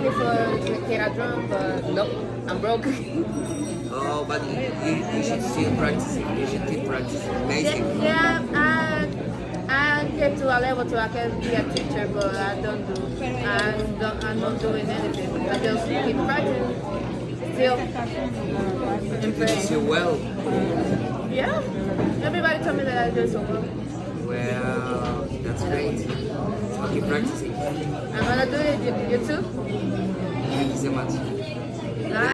before get a drunk, but no, I'm broke. Oh, but you should still practice it. You should keep practicing. Amazing. Yeah, I get to a level to I can be a teacher, but I'm not doing anything. I just keep practicing. Still, You do well. yeah. Everybody told me that I do so well. Well, that's great. So keep practicing. I'm gonna do it. You too. Thank you so much.